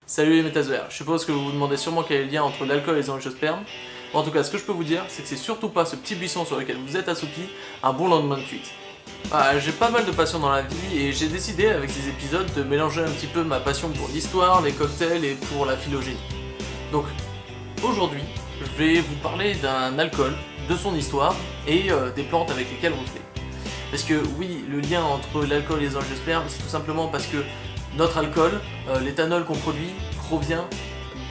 Salut les métazoaires, je suppose que vous vous demandez sûrement quel est le lien entre l'alcool et les angiospermes. Bon, en tout cas, ce que je peux vous dire, c'est que c'est surtout pas ce petit buisson sur lequel vous êtes assoupi un bon lendemain de cuite. J'ai pas mal de passion dans la vie et j'ai décidé avec ces épisodes de mélanger un petit peu ma passion pour l'histoire, les cocktails et pour la phylogénie. Donc aujourd'hui, je vais vous parler d'un alcool, de son histoire et des plantes avec lesquelles on le fait. Parce que oui, le lien entre l'alcool et les angiospermes, c'est tout simplement parce que notre alcool, l'éthanol qu'on produit, provient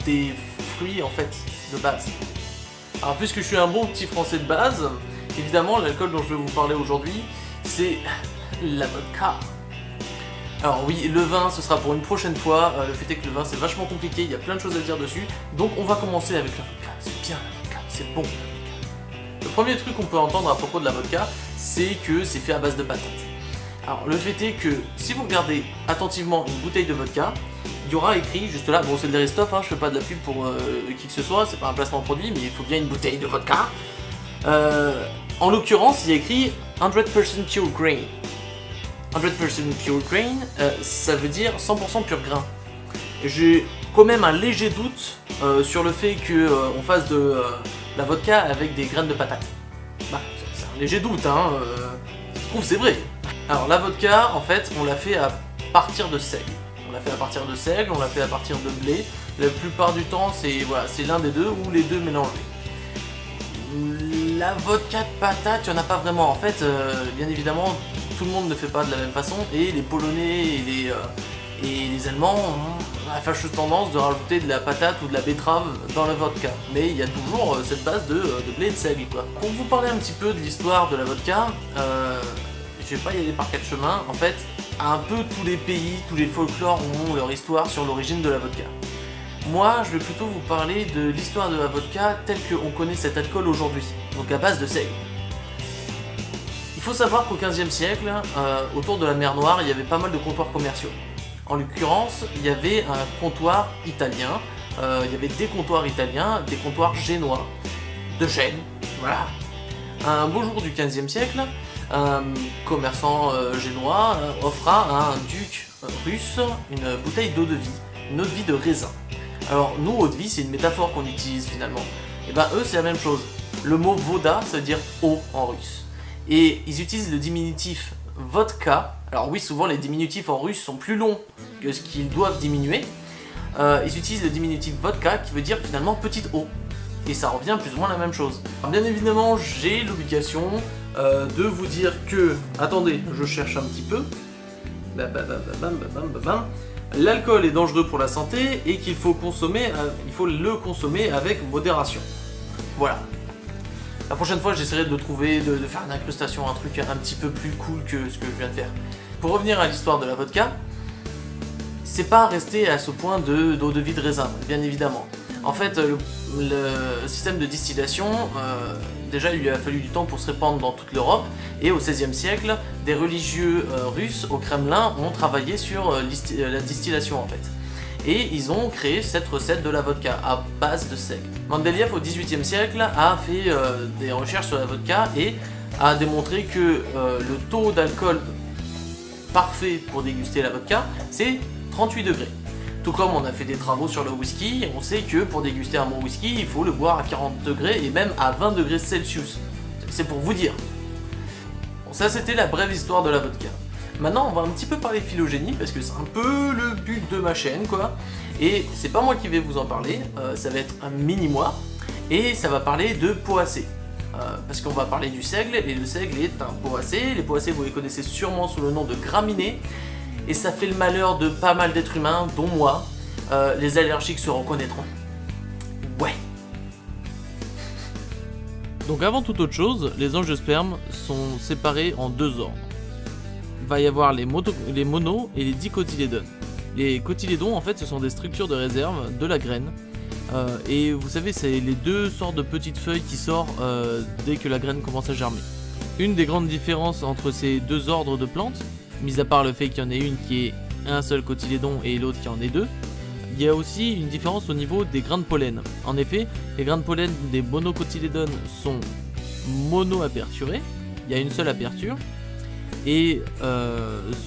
des fruits en fait de base. Alors puisque je suis un bon petit français de base, évidemment l'alcool dont je vais vous parler aujourd'hui, c'est la vodka. Alors oui, le vin ce sera pour une prochaine fois, le fait est que le vin c'est vachement compliqué, il y a plein de choses à dire dessus, donc on va commencer avec la vodka. C'est bien la vodka, c'est bon. Le premier truc qu'on peut entendre à propos de la vodka, c'est que c'est fait à base de patates. Alors le fait est que si vous regardez attentivement une bouteille de vodka, il y aura écrit juste là, bon c'est de l'Aristoff, je fais pas de la pub pour qui que ce soit, c'est pas un placement de produit, mais il faut bien une bouteille de vodka. En l'occurrence, il y a écrit 100% pure grain. 100% pure grain, ça veut dire 100% pur grain. J'ai quand même un léger doute sur le fait qu'on fasse de la vodka avec des graines de patates. Bah, c'est un léger doute, je trouve c'est vrai. Alors la vodka, en fait, on l'a fait à partir de seigle. On l'a fait à partir de seigle, on l'a fait à partir de blé. La plupart du temps, c'est voilà, l'un des deux ou les deux mélangés. La vodka de patate, il n'y en a pas vraiment. En fait, bien évidemment, tout le monde ne fait pas de la même façon. Et les Polonais et les Allemands ont la fâcheuse tendance de rajouter de la patate ou de la betterave dans la vodka. Mais il y a toujours cette base de blé et de seigle, quoi. Pour vous parler un petit peu de l'histoire de la vodka, je vais pas y aller par quatre chemins. En fait, un peu tous les pays, tous les folklores ont leur histoire sur l'origine de la vodka. Moi, je vais plutôt vous parler de l'histoire de la vodka telle qu'on connaît cet alcool aujourd'hui, donc à base de seigle. Il faut savoir qu'au XVe siècle, autour de la mer Noire, il y avait pas mal de comptoirs commerciaux. En l'occurrence, il y avait un comptoir italien, il y avait des comptoirs italiens, des comptoirs génois, de Gênes, voilà. Un beau jour du XVe siècle, un commerçant génois offra à un duc russe une bouteille d'eau de vie, une eau de vie de raisin. Alors nous, eau de vie, c'est une métaphore qu'on utilise finalement. Et ben eux, c'est la même chose. Le mot voda, ça veut dire eau en russe. Et ils utilisent le diminutif vodka. Alors oui, souvent les diminutifs en russe sont plus longs que ce qu'ils doivent diminuer. Ils utilisent le diminutif vodka qui veut dire finalement petite eau. Et ça revient plus ou moins la même chose. Alors, bien évidemment, j'ai l'obligation de vous dire que... Attendez, je cherche un petit peu. L'alcool est dangereux pour la santé et qu'il faut le consommer avec modération. Voilà. La prochaine fois, j'essaierai de trouver, de faire une incrustation, un truc un petit peu plus cool que ce que je viens de faire. Pour revenir à l'histoire de la vodka, c'est pas resté à ce point d'eau de vie de raisin, bien évidemment. En fait, le système de distillation, déjà il lui a fallu du temps pour se répandre dans toute l'Europe, et au XVIe siècle, des religieux russes au Kremlin ont travaillé sur la distillation en fait. Et ils ont créé cette recette de la vodka à base de seigle. Mendeleïev au XVIIIe siècle a fait des recherches sur la vodka et a démontré que le taux d'alcool parfait pour déguster la vodka, c'est 38 degrés. Tout comme on a fait des travaux sur le whisky, on sait que pour déguster un bon whisky, il faut le boire à 40 degrés et même à 20 degrés Celsius. C'est pour vous dire. Bon, ça c'était la brève histoire de la vodka. Maintenant, on va un petit peu parler phylogénie parce que c'est un peu le but de ma chaîne, quoi. Et c'est pas moi qui vais vous en parler, ça va être un mini-moi. Et ça va parler de poacées. Parce qu'on va parler du seigle, et le seigle est un poacé. Les poacées, vous les connaissez sûrement sous le nom de graminées. Et ça fait le malheur de pas mal d'êtres humains, dont moi. Les allergiques se reconnaîtront. Ouais. Donc avant toute autre chose, les angiospermes sont séparés en deux ordres. Il va y avoir les monos et les dicotylédones. Les cotylédons, en fait, ce sont des structures de réserve de la graine. Et vous savez, c'est les deux sortes de petites feuilles qui sortent dès que la graine commence à germer. Une des grandes différences entre ces deux ordres de plantes, mis à part le fait qu'il y en ait une qui est un seul cotylédon et l'autre qui en est deux, il y a aussi une différence au niveau des grains de pollen. En effet, les grains de pollen des monocotylédones sont mono-aperturés, il y a une seule aperture, et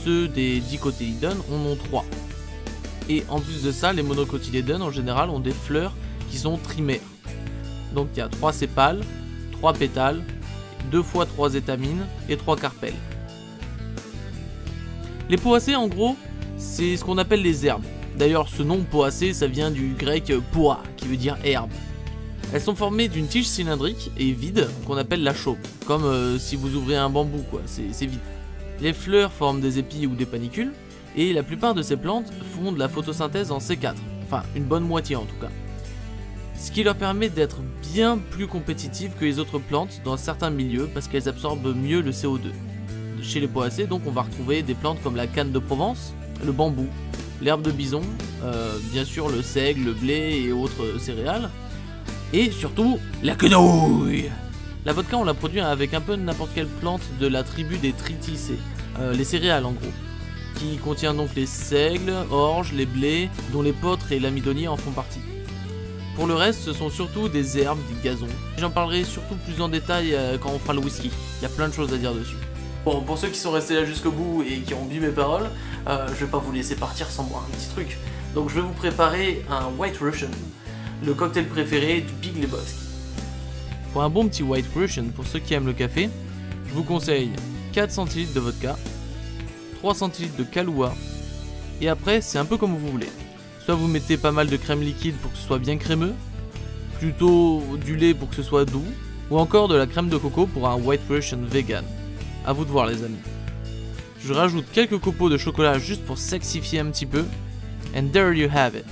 ceux des dicotylédones en ont trois. Et en plus de ça, les monocotylédones en général ont des fleurs qui sont trimères. Donc il y a 3 sépales, 3 pétales, 2 fois 3 étamines et 3 carpelles. Les poacées en gros, c'est ce qu'on appelle les herbes. D'ailleurs ce nom poacée ça vient du grec poa qui veut dire herbe. Elles sont formées d'une tige cylindrique et vide qu'on appelle la chaume, comme si vous ouvrez un bambou quoi, c'est vide. Les fleurs forment des épis ou des panicules et la plupart de ces plantes font de la photosynthèse en C4, enfin une bonne moitié en tout cas. Ce qui leur permet d'être bien plus compétitives que les autres plantes dans certains milieux parce qu'elles absorbent mieux le CO2. Chez les poacées donc on va retrouver des plantes comme la canne de Provence, le bambou, l'herbe de bison, bien sûr le seigle, le blé et autres céréales, et surtout la quenouille. La vodka on la produit avec un peu n'importe quelle plante de la tribu des triticées, les céréales en gros, qui contient donc les seigles, orges, les blés, dont les pôtres et l'amidonier en font partie. Pour le reste, ce sont surtout des herbes, des gazons. J'en parlerai surtout plus en détail quand on fera le whisky. Il y a plein de choses à dire dessus. Bon, pour ceux qui sont restés là jusqu'au bout et qui ont bu mes paroles, je vais pas vous laisser partir sans boire un petit truc. Donc je vais vous préparer un White Russian, le cocktail préféré du Big Lebowski. Pour un bon petit White Russian, pour ceux qui aiment le café, je vous conseille 4 centilitres de vodka, 3 centilitres de Kahlua, et après c'est un peu comme vous voulez. Soit vous mettez pas mal de crème liquide pour que ce soit bien crémeux, plutôt du lait pour que ce soit doux, ou encore de la crème de coco pour un White Russian vegan. À vous de voir les amis. Je rajoute quelques copeaux de chocolat juste pour sexifier un petit peu, and there you have it.